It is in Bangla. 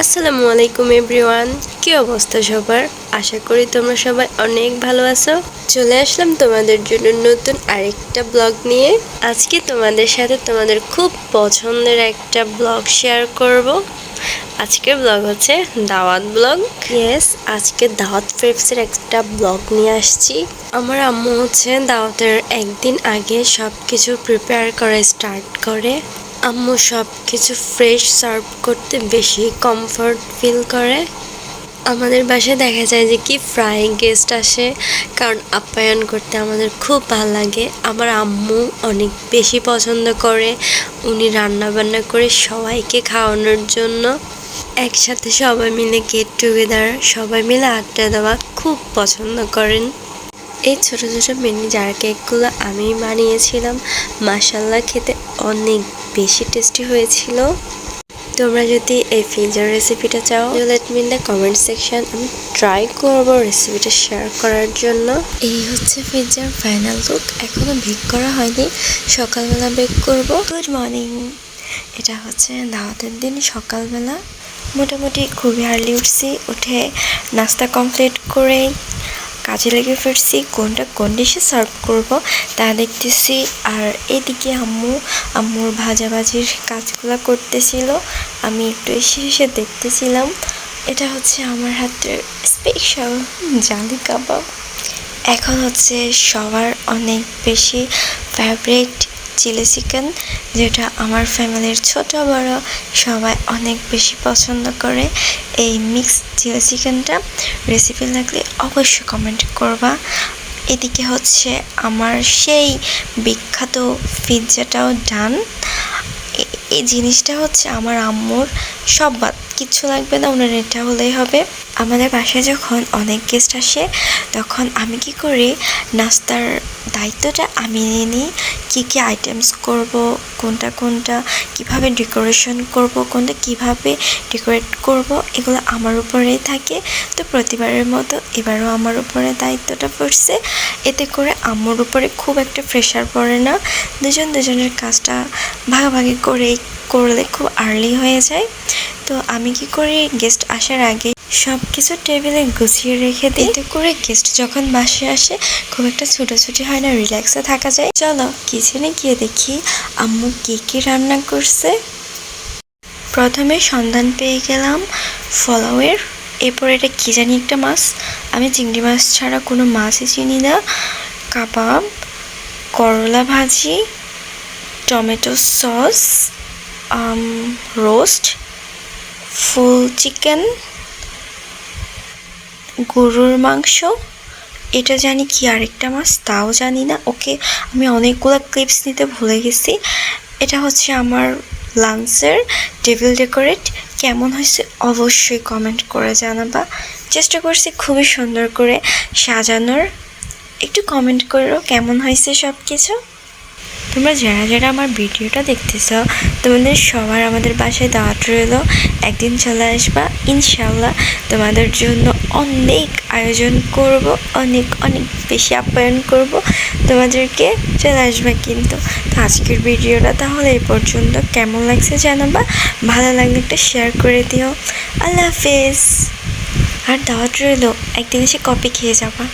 আসসালামু আলাইকুম এভরিওয়ান, কি অবস্থা সবার? আশা করি তোমরা সবাই অনেক ভালো আছো। চলে আসলাম তোমাদের জন্য নতুন আরেকটা ব্লগ নিয়ে। আজকে তোমাদের সাথে তোমাদের খুব পছন্দের একটা ব্লগ শেয়ার করব। আজকের ব্লগ হচ্ছে দাওয়াত ব্লগ। আজকে দাওয়াত ফ্রেপসের একটা ব্লগ নিয়ে আসছি। আমার আম্মু হচ্ছে দাওয়াতের একদিন আগে সব কিছু প্রিপেয়ার করে স্টার্ট করে। আম্মু সব কিছু ফ্রেশ সার্ভ করতে বেশি কমফর্ট ফিল করে। আমাদের বাসায় দেখা যায় যে কি ফ্রাই গেস্ট আসে, কারণ আপ্যায়ন করতে আমাদের খুব ভালো লাগে। আমার আম্মু অনেক বেশি পছন্দ করে উনি রান্না বান্না করে সবাইকে খাওয়ানোর জন্য। একসাথে সবাই মিলে গেট টুগেদার, সবাই মিলে আড্ডা দেওয়া খুব পছন্দ করেন। এই ছোট ছোট মিনি জার কেকগুলো আমি বানিয়েছিলাম। মাশাআল্লাহ, খেতে অনেক বেশি টেস্টি হয়েছিল। তোমরা যদি এই পিৎজার রেসিপিটা চাও, let me in the comment section. আমি ট্রাই করবো রেসিপিটা শেয়ার করার জন্য। এই হচ্ছে পিৎজার ফাইনাল লুক। এখনো বেক করা হয়নি, সকালবেলা বেক করব। Good morning. এটা হচ্ছে দাওয়াতের দিন সকালবেলা। মোটামুটি খুবই আর্লি উঠছি, উঠে নাস্তা কমপ্লিট করে কাজে লেগে ফিরছি। কোনটা কোন ডিশে সার্ভ করব তা দেখতেছি। আর এদিকে আম্মুর ভাজাভাজির কাজগুলো করতেছিল, আমি একটু এসে এসে দেখতেছিলাম। এটা হচ্ছে আমার হাতের স্পেশাল জালি কাবাব। এখন হচ্ছে সবার অনেক বেশি ফেভারিট চিলি চিকেন, যেটা আমার ফ্যামিলির ছোট বড় সবাই অনেক বেশি পছন্দ করে। এই মিক্সড চিলি চিকেনটা রেসিপি লাগলে অবশ্যই কমেন্ট করবা। এদিকে হচ্ছে আমার সেই বিখ্যাত পিৎজাটাও ডান। এই জিনিসটা হচ্ছে আমার আম্মুর, সব বাদ কিচ্ছু লাগবে না, ওনার এটা হলেই হবে। আমাদের বাসায় যখন অনেক গেস্ট আসে তখন আমি কি করি, নাস্তার দায়িত্বটা আমি নিয়ে নিই। কী কী আইটেমস করব, কোনটা কিভাবে ডেকোরেশন করব, কোনটা কিভাবে ডেকোরেট করব, এগুলো আমার উপরেই থাকে। তো প্রতিবারের মতো এবারও আমার উপরে দায়িত্বটা পড়ছে। এতে করে আম্মুর উপরে খুব একটা প্রেশার পড়ে না। দুজনের কাজটা ভাগাভাগি করলে খুব আর্লি হয়ে যায়। তো আমি কি করি, গেস্ট আসার আগে সব কিছু টেবিলে গুছিয়ে রেখে দিই। এতে করে গেস্ট যখন বাসায় আসে খুব একটা ছুটোছুটি হয় না, রিল্যাক্সে থাকা যায়। চলো কিচেনে গিয়ে দেখি আম্মু কি রান্না করছে। প্রথমে সন্ধান পেয়ে গেলাম ফলাওয়ের। এরপর এটা কি জানি একটা মাছ, আমি চিংড়ি মাছ ছাড়া কোনো মাছই চিনি না। কাবাব, করলা ভাজি, টমেটো সস, রোস্ট, ফুল চিকেন, গরুর মাংস, এটা জানি কি আরেকটা মাছ তাও জানি না। ওকে, আমি অনেকগুলো ক্লিপস নিতে ভুলে গেছি। এটা হচ্ছে আমার লাঞ্চের টেবিল ডেকোরেট। কেমন হয়েছে অবশ্যই কমেন্ট করে জানাবা। চেষ্টা করছি খুবই সুন্দর করে সাজানোর। একটু কমেন্ট করো কেমন হয়েছে সব কিছু। তোমরা যারা আমার ভিডিওটা দেখতেছ, তোমাদের সবার আমাদের বাসায় দাওয়াত রইল। একদিন চলে আসবা, ইনশাল্লাহ তোমাদের জন্য অনেক আয়োজন করব, অনেক বেশি আপ্যায়ন করব তোমাদেরকে। চলে আসবে কিন্তু। তো আজকের ভিডিওটা তাহলে এই পর্যন্ত। কেমন লাগছে জানাবা, ভালো লাগলে একটা শেয়ার করে দিও। আল্লাহ হাফেজ। আর দাওয়াত রইল, একদিন এসে কফি খেয়ে যাবা।